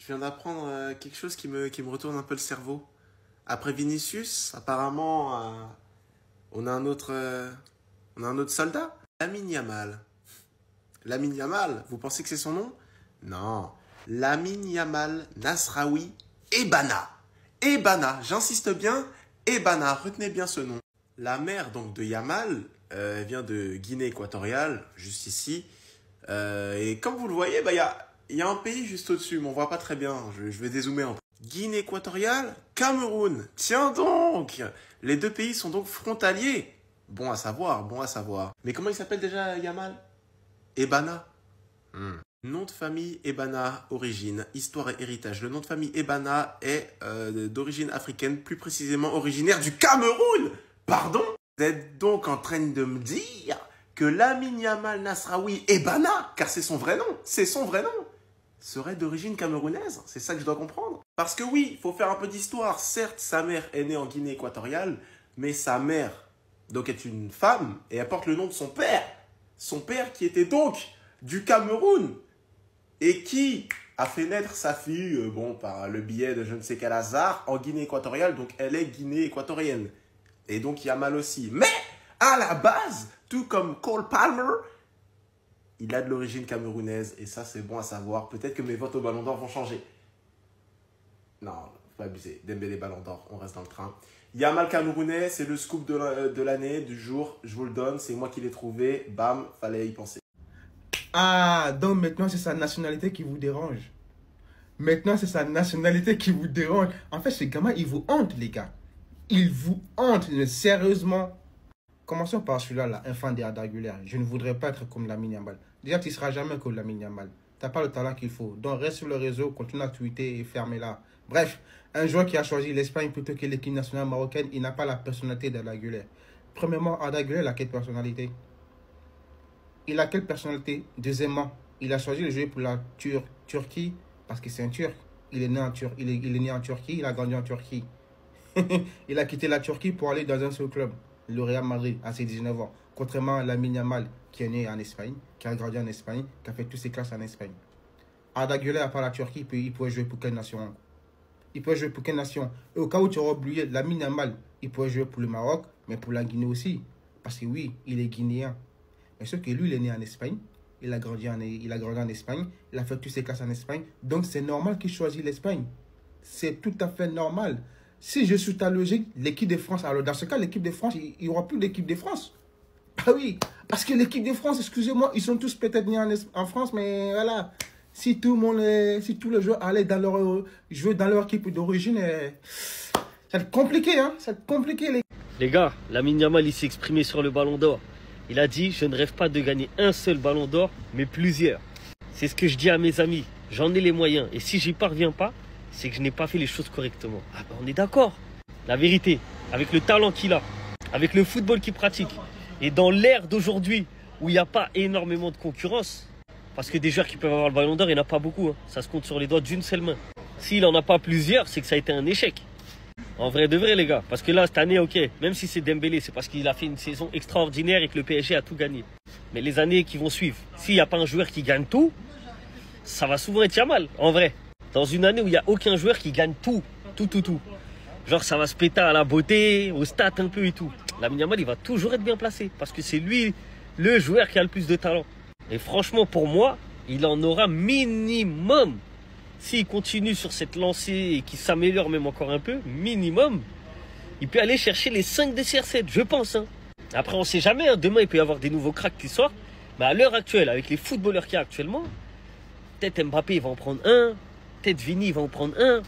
Je viens d'apprendre quelque chose qui me retourne un peu le cerveau. Après Vinicius, apparemment, on a on a un autre soldat. Lamine Yamal. Lamine Yamal, vous pensez que c'est son nom? Non. Lamine Yamal Nasraoui Ebana. Ebana, j'insiste bien, Ebana, retenez bien ce nom. La mère donc de Yamal vient de Guinée équatoriale, juste ici. Et comme vous le voyez, bah, il y a un pays juste au-dessus, mais on voit pas très bien. Je vais dézoomer un peu. Guinée équatoriale, Cameroun. Tiens donc! Les deux pays sont donc frontaliers. Bon à savoir, bon à savoir. Mais comment il s'appelle déjà Yamal? Ebana. Nom de famille Ebana, origine, histoire et héritage. Le nom de famille Ebana est d'origine africaine, plus précisément originaire du Cameroun. Pardon? Vous êtes donc en train de me dire que Lamine Yamal Nasraoui Ebana, car c'est son vrai nom, serait d'origine camerounaise? C'est ça que je dois comprendre? Parce que oui, il faut faire un peu d'histoire. Certes, sa mère est née en Guinée équatoriale, mais sa mère donc est une femme et elle porte le nom de son père. Son père qui était donc du Cameroun et qui a fait naître sa fille, par le biais de je ne sais quel hasard, en Guinée équatoriale. Donc elle est Guinée équatorienne. Et donc Yamal aussi. Mais à la base, tout comme Cole Palmer, il a de l'origine camerounaise. Et ça, c'est bon à savoir. Peut-être que mes votes au Ballon d'Or vont changer. Non, faut pas abuser. Dembélé Ballon d'Or, on reste dans le train. Yamal camerounais, c'est le scoop de l'année, du jour. Je vous le donne, c'est moi qui l'ai trouvé. Bam, fallait y penser. Ah, donc maintenant c'est sa nationalité qui vous dérange. Maintenant c'est sa nationalité qui vous dérange. En fait, ce gamin, il vous hante, les gars. Il vous hante, sérieusement. Commençons par celui-là, là, infant des Ardagulaires. Je ne voudrais pas être comme Lamine Yamal. Déjà, tu ne seras jamais comme Lamine Yamal. Tu n'as pas le talent qu'il faut. Donc, reste sur le réseau, continue à tweeter et fermez-la. Bref, un joueur qui a choisi l'Espagne plutôt que l'équipe nationale marocaine, il n'a pas la personnalité d'Ardagulaire. Premièrement, Ardagulaire, il a quelle personnalité? Il a quelle personnalité? Deuxièmement, il a choisi de jouer pour la Turquie parce que c'est un Turc. Il est né en Turquie, il a grandi en Turquie. Il a quitté la Turquie pour aller dans un seul club, le Real Madrid, à ses 19 ans. Contrairement à Lamine Yamal, qui est né en Espagne, qui a grandi en Espagne, qui a fait toutes ses classes en Espagne. Arda Güler, à part la Turquie, il pourrait jouer pour quelle nation? Il pourrait jouer pour quelle nation? Et au cas où tu aurais oublié, Lamine Yamal, il pourrait jouer pour le Maroc, mais pour la Guinée aussi. Parce que oui, il est guinéen. Mais sauf que lui, il est né en Espagne. Il a grandi en Espagne. Il a fait toutes ses classes en Espagne. Donc, c'est normal qu'il choisisse l'Espagne. C'est tout à fait normal. Si je suis ta logique, l'équipe de France, alors dans ce cas, l'équipe de France, il n'y aura plus d'équipe de France. Ah oui, parce que l'équipe de France, excusez-moi, ils sont tous peut-être nés en France, mais voilà. Si tout le monde, si tous les joueurs allaient jouer dans leur équipe d'origine, ça va être compliqué, hein. Ça va être compliqué, les gars, Lamine Yamal, il s'est exprimé sur le Ballon d'Or. Il a dit, je ne rêve pas de gagner un seul Ballon d'Or, mais plusieurs. C'est ce que je dis à mes amis. J'en ai les moyens. Et si j'y parviens pas, c'est que je n'ai pas fait les choses correctement. Ah ben on est d'accord. La vérité, avec le talent qu'il a, avec le football qu'il pratique, et dans l'ère d'aujourd'hui où il n'y a pas énormément de concurrence, parce que des joueurs qui peuvent avoir le Ballon d'Or, il n'y en a pas beaucoup. Hein. Ça se compte sur les doigts d'une seule main. S'il n'en a pas plusieurs, c'est que ça a été un échec. En vrai de vrai, les gars. Parce que là, cette année, ok, même si c'est Dembélé, c'est parce qu'il a fait une saison extraordinaire et que le PSG a tout gagné. Mais les années qui vont suivre, s'il n'y a pas un joueur qui gagne tout, ça va souvent être Yamal, en vrai. Dans une année où il n'y a aucun joueur qui gagne tout. Genre, ça va se péter à la beauté, au stats un peu et tout. Lamine Yamal, il va toujours être bien placé. Parce que c'est lui, le joueur qui a le plus de talent. Et franchement, pour moi, il en aura minimum. S'il continue sur cette lancée et qu'il s'améliore même encore un peu, minimum, il peut aller chercher les 5 de CR7, je pense. Hein. Après, on ne sait jamais. Hein. Demain, il peut y avoir des nouveaux cracks qui sortent. Mais à l'heure actuelle, avec les footballeurs qu'il y a actuellement, peut-être Mbappé, il va en prendre un. Peut-être Vini, il va en prendre un.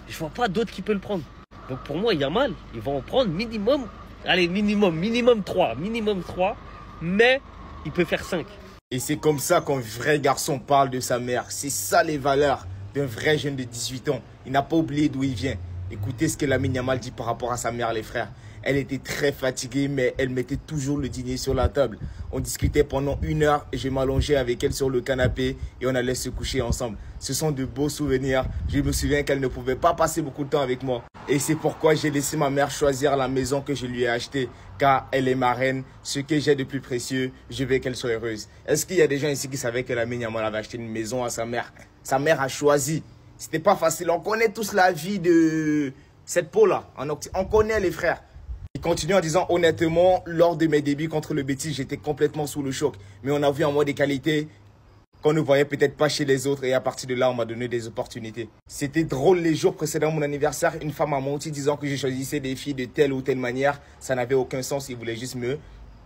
Je vois pas d'autres qui peuvent le prendre. Donc pour moi, Yamal, il va en prendre minimum. Allez, minimum 3. Minimum 3. Mais il peut faire 5. Et c'est comme ça qu'un vrai garçon parle de sa mère. C'est ça les valeurs d'un vrai jeune de 18 ans. Il n'a pas oublié d'où il vient. Écoutez ce que Lamine Yamal dit par rapport à sa mère, les frères. Elle était très fatiguée, mais elle mettait toujours le dîner sur la table. On discutait pendant 1 heure et je m'allongeais avec elle sur le canapé et on allait se coucher ensemble. Ce sont de beaux souvenirs. Je me souviens qu'elle ne pouvait pas passer beaucoup de temps avec moi. Et c'est pourquoi j'ai laissé ma mère choisir la maison que je lui ai achetée. Car elle est ma reine. Ce que j'ai de plus précieux, je veux qu'elle soit heureuse. Est-ce qu'il y a des gens ici qui savaient que Lamine Yamal avait acheté une maison à sa mère? Sa mère a choisi C'était pas facile. On connaît tous la vie de cette peau-là. On connaît les frères. Il continue en disant, honnêtement, lors de mes débuts contre le Betis, j'étais complètement sous le choc. Mais on a vu en moi des qualités qu'on ne voyait peut-être pas chez les autres. Et à partir de là, on m'a donné des opportunités. C'était drôle les jours précédant mon anniversaire. Une femme m'a menti disant que je choisissais des filles de telle ou telle manière. Ça n'avait aucun sens. Il voulait juste me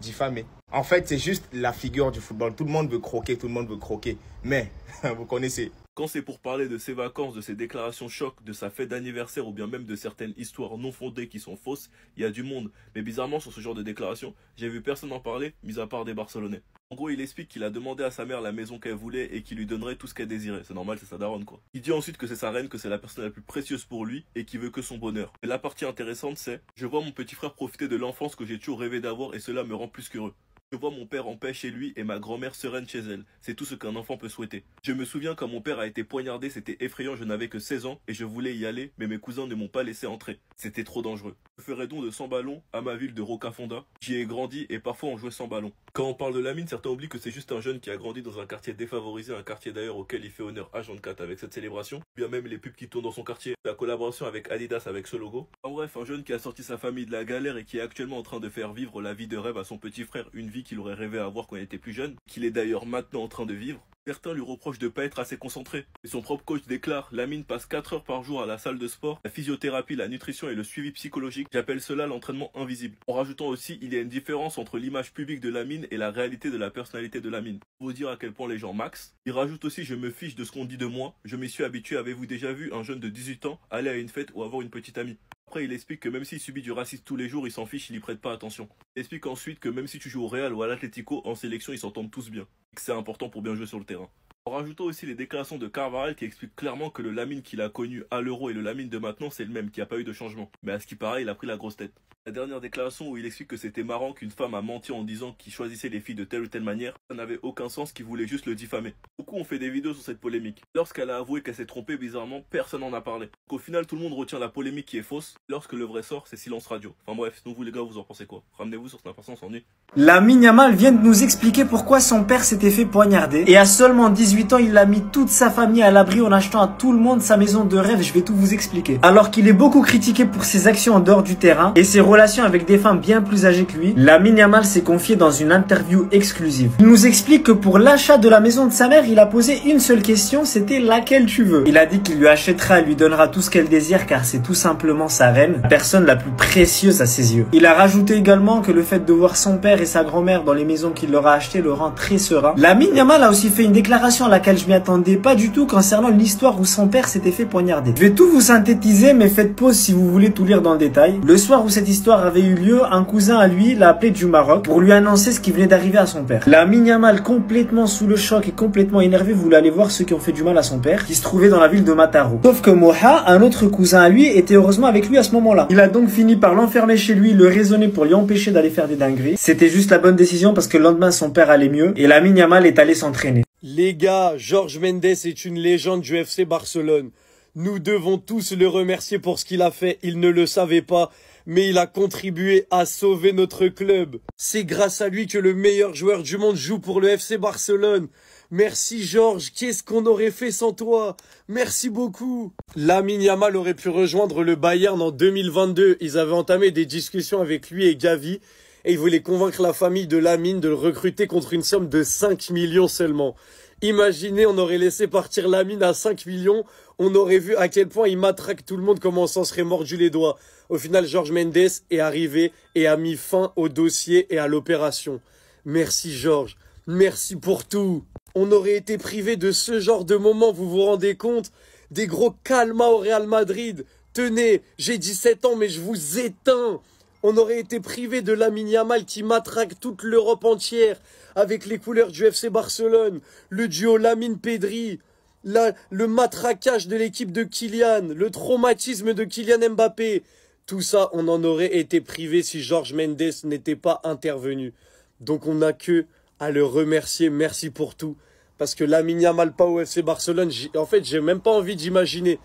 diffamer. En fait, c'est juste la figure du football. Tout le monde veut croquer, tout le monde veut croquer. Mais, vous connaissez. Quand c'est pour parler de ses vacances, de ses déclarations chocs, de sa fête d'anniversaire ou bien même de certaines histoires non fondées qui sont fausses, il y a du monde. Mais bizarrement, sur ce genre de déclarations, j'ai vu personne en parler, mis à part des Barcelonais. En gros, il explique qu'il a demandé à sa mère la maison qu'elle voulait et qu'il lui donnerait tout ce qu'elle désirait. C'est normal, c'est sa daronne quoi. Il dit ensuite que c'est sa reine, que c'est la personne la plus précieuse pour lui et qu'il veut que son bonheur. Et la partie intéressante c'est, je vois mon petit frère profiter de l'enfance que j'ai toujours rêvé d'avoir et cela me rend plus qu'heureux. Je vois mon père en paix chez lui et ma grand-mère sereine chez elle. C'est tout ce qu'un enfant peut souhaiter. Je me souviens quand mon père a été poignardé, c'était effrayant, je n'avais que 16 ans et je voulais y aller, mais mes cousins ne m'ont pas laissé entrer. C'était trop dangereux. Je ferai don de 100 ballons à ma ville de Rocafonda. J'y ai grandi et parfois on jouait sans ballon. Quand on parle de Lamine, certains oublient que c'est juste un jeune qui a grandi dans un quartier défavorisé, un quartier d'ailleurs auquel il fait honneur H24 avec cette célébration. Bien même les pubs qui tournent dans son quartier, la collaboration avec Adidas avec ce logo. En bref, un jeune qui a sorti sa famille de la galère et qui est actuellement en train de faire vivre la vie de rêve à son petit frère, une vie qu'il aurait rêvé avoir quand il était plus jeune, qu'il est d'ailleurs maintenant en train de vivre. Certains lui reprochent de ne pas être assez concentré. Et son propre coach déclare, Lamine passe 4 heures par jour à la salle de sport, la physiothérapie, la nutrition et le suivi psychologique. J'appelle cela l'entraînement invisible. En rajoutant aussi, il y a une différence entre l'image publique de Lamine et la réalité de la personnalité de Lamine. Pour vous dire à quel point les gens max. Il rajoute aussi, je me fiche de ce qu'on dit de moi, je m'y suis habitué. Avez-vous déjà vu un jeune de 18 ans aller à une fête ou avoir une petite amie? Après, il explique que même s'il subit du racisme tous les jours, il s'en fiche, il y prête pas attention. Il explique ensuite que même si tu joues au Real ou à l'Atlético, en sélection, ils s'entendent tous bien. Et que c'est important pour bien jouer sur le terrain. En rajoutant aussi les déclarations de Carvajal qui expliquent clairement que le Lamine qu'il a connu à l'Euro et le Lamine de maintenant, c'est le même, qui n'a pas eu de changement. Mais à ce qui paraît, il a pris la grosse tête. La dernière déclaration où il explique que c'était marrant qu'une femme a menti en disant qu'il choisissait les filles de telle ou telle manière, ça n'avait aucun sens, qu'il voulait juste le diffamer. Beaucoup ont fait des vidéos sur cette polémique. Lorsqu'elle a avoué qu'elle s'est trompée bizarrement, personne n'en a parlé. Donc au final, tout le monde retient la polémique qui est fausse. Lorsque le vrai sort, c'est silence radio. Enfin bref, sinon vous les gars, vous en pensez quoi? Ramenez-vous sur Snap, on s'ennuie. Lamine Yamal vient de nous expliquer pourquoi son père s'était fait poignarder. Et à seulement 18 ans, il a mis toute sa famille à l'abri en achetant à tout le monde sa maison de rêve. Je vais tout vous expliquer. Alors qu'il est beaucoup critiqué pour ses actions en dehors du terrain et ses relations avec des femmes bien plus âgées que lui, Lamine Yamal s'est confié dans une interview exclusive. Il nous explique que pour l'achat de la maison de sa mère, il a posé une seule question, c'était laquelle tu veux. Il a dit qu'il lui achètera et lui donnera tout ce qu'elle désire car c'est tout simplement sa reine, la personne la plus précieuse à ses yeux. Il a rajouté également que le fait de voir son père et sa grand-mère dans les maisons qu'il leur a achetées le rend très serein. Lamine Yamal a aussi fait une déclaration à laquelle je m'y attendais pas du tout concernant l'histoire où son père s'était fait poignarder. Je vais tout vous synthétiser mais faites pause si vous voulez tout lire dans le détail. Le soir où cette histoire avait eu lieu, un cousin à lui l'a appelé du Maroc pour lui annoncer ce qui venait d'arriver à son père. Lamine Yamal, complètement sous le choc et complètement énervé, voulait aller voir ceux qui ont fait du mal à son père, qui se trouvait dans la ville de Mataro. Sauf que Moha, un autre cousin à lui, était heureusement avec lui à ce moment-là. Il a donc fini par l'enfermer chez lui, le raisonner pour lui empêcher d'aller faire des dingueries. C'était juste la bonne décision parce que le lendemain son père allait mieux et Lamine Yamal est allé s'entraîner. Les gars, Jorge Mendes est une légende du FC Barcelone. Nous devons tous le remercier pour ce qu'il a fait. Il ne le savait pas, mais il a contribué à sauver notre club. C'est grâce à lui que le meilleur joueur du monde joue pour le FC Barcelone. Merci Georges, qu'est-ce qu'on aurait fait sans toi? Merci beaucoup. Lamine Yamal aurait pu rejoindre le Bayern en 2022. Ils avaient entamé des discussions avec lui et Gavi et ils voulaient convaincre la famille de Lamine de le recruter contre une somme de 5 millions seulement. Imaginez, on aurait laissé partir Lamine à 5 millions, on aurait vu à quel point il matraque tout le monde, comment on s'en serait mordu les doigts. Au final, Jorge Mendes est arrivé et a mis fin au dossier et à l'opération. Merci Georges, merci pour tout. On aurait été privé de ce genre de moment, vous vous rendez compte? Des gros calmas au Real Madrid. Tenez, j'ai 17 ans mais je vous éteins. On aurait été privé de Lamine Yamal qui matraque toute l'Europe entière avec les couleurs du FC Barcelone, le duo Lamine-Pedri, le matraquage de l'équipe de Kylian, le traumatisme de Kylian Mbappé. Tout ça, on en aurait été privé si Jorge Mendes n'était pas intervenu. Donc on n'a que à le remercier, merci pour tout. Parce que Lamine Yamal pas au FC Barcelone, en fait j'ai même pas envie d'imaginer.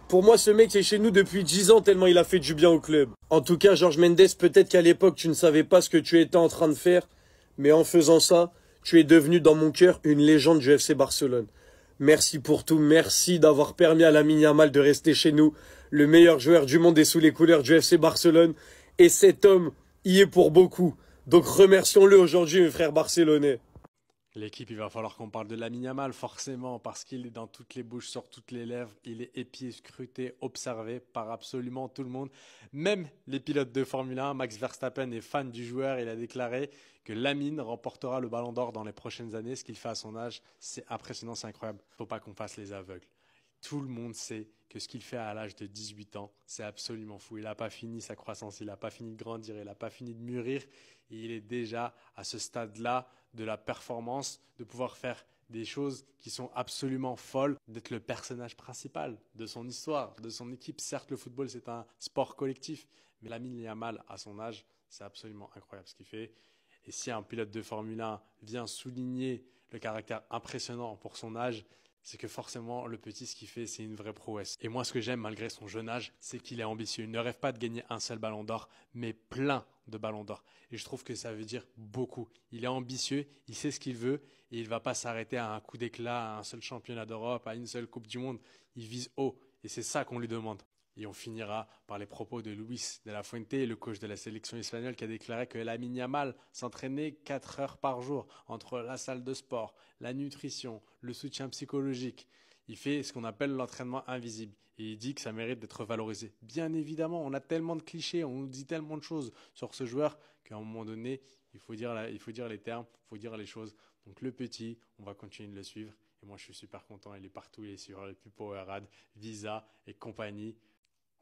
Pour moi, ce mec est chez nous depuis 10 ans tellement il a fait du bien au club. En tout cas, Jorge Mendes, peut-être qu'à l'époque, tu ne savais pas ce que tu étais en train de faire. Mais en faisant ça, tu es devenu dans mon cœur une légende du FC Barcelone. Merci pour tout, merci d'avoir permis à Lamine Yamal de rester chez nous. Le meilleur joueur du monde est sous les couleurs du FC Barcelone. Et cet homme y est pour beaucoup. Donc remercions-le aujourd'hui, mes frères barcelonais. L'équipe, il va falloir qu'on parle de Lamine Yamal, forcément, parce qu'il est dans toutes les bouches, sur toutes les lèvres. Il est épié, scruté, observé par absolument tout le monde. Même les pilotes de Formule 1, Max Verstappen est fan du joueur. Il a déclaré que Lamine remportera le Ballon d'Or dans les prochaines années. Ce qu'il fait à son âge, c'est impressionnant, c'est incroyable. Il ne faut pas qu'on fasse les aveugles. Tout le monde sait que ce qu'il fait à l'âge de 18 ans, c'est absolument fou. Il n'a pas fini sa croissance, il n'a pas fini de grandir, il n'a pas fini de mûrir. Et il est déjà à ce stade-là de la performance, de pouvoir faire des choses qui sont absolument folles, d'être le personnage principal de son histoire, de son équipe. Certes, le football, c'est un sport collectif, mais Lamine Yamal, à son âge, c'est absolument incroyable ce qu'il fait. Et si un pilote de Formule 1 vient souligner le caractère impressionnant pour son âge, c'est que forcément, le petit, ce qu'il fait, c'est une vraie prouesse. Et moi, ce que j'aime, malgré son jeune âge, c'est qu'il est ambitieux. Il ne rêve pas de gagner un seul ballon d'or, mais plein de ballons d'or. Et je trouve que ça veut dire beaucoup. Il est ambitieux, il sait ce qu'il veut, et il ne va pas s'arrêter à un coup d'éclat, à un seul championnat d'Europe, à une seule Coupe du Monde. Il vise haut, et c'est ça qu'on lui demande. Et on finira par les propos de Luis de la Fuente, le coach de la sélection espagnole, qui a déclaré que Lamine Yamal s'entraînait 4 heures par jour entre la salle de sport, la nutrition, le soutien psychologique. Il fait ce qu'on appelle l'entraînement invisible. Et il dit que ça mérite d'être valorisé. Bien évidemment, on a tellement de clichés, on nous dit tellement de choses sur ce joueur qu'à un moment donné, il faut dire les termes, il faut dire les choses. Donc le petit, on va continuer de le suivre. Et moi, je suis super content. Il est partout, il est sur les plus Powerade, Visa et compagnie.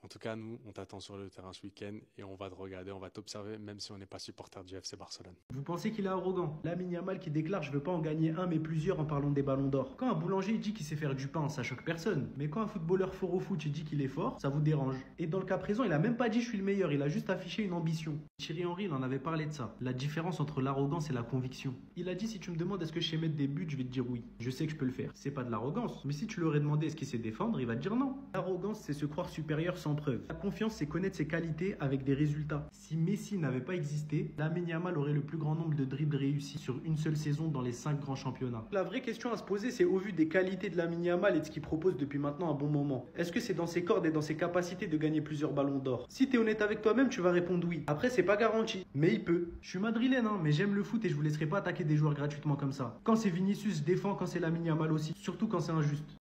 En tout cas, nous, on t'attend sur le terrain ce week-end et on va te regarder, on va t'observer, même si on n'est pas supporter du FC Barcelone. Vous pensez qu'il est arrogant? Lamine Yamal qui déclare « Je veux pas en gagner un mais plusieurs en parlant des ballons d'or ». Quand un boulanger il dit qu'il sait faire du pain, ça choque personne. Mais quand un footballeur fort au foot il dit qu'il est fort, ça vous dérange. Et dans le cas présent, il a même pas dit « Je suis le meilleur », il a juste affiché une ambition. Thierry Henry, il en avait parlé de ça. La différence entre l'arrogance et la conviction. Il a dit « Si tu me demandes est-ce que je sais mettre des buts, je vais te dire oui. Je sais que je peux le faire. C'est pas de l'arrogance. Mais si tu lui aurais demandé est-ce qu'il sait défendre, il va te dire non. L'arrogance, c'est se croire supérieur sans preuve. La confiance, c'est connaître ses qualités avec des résultats. Si Messi n'avait pas existé, Lamine Yamal aurait le plus grand nombre de dribbles réussis sur une seule saison dans les 5 grands championnats. La vraie question à se poser, c'est au vu des qualités de Lamine Yamal et de ce qu'il propose depuis maintenant un bon moment, est-ce que c'est dans ses cordes et dans ses capacités de gagner plusieurs ballons d'or? Si t'es honnête avec toi-même, tu vas répondre oui. Après, c'est pas garanti, mais il peut. Je suis madrilène, hein, mais j'aime le foot et je vous laisserai pas attaquer des joueurs gratuitement comme ça. Quand c'est Vinicius, je défends, quand c'est Lamine Yamal aussi, surtout quand c'est injuste.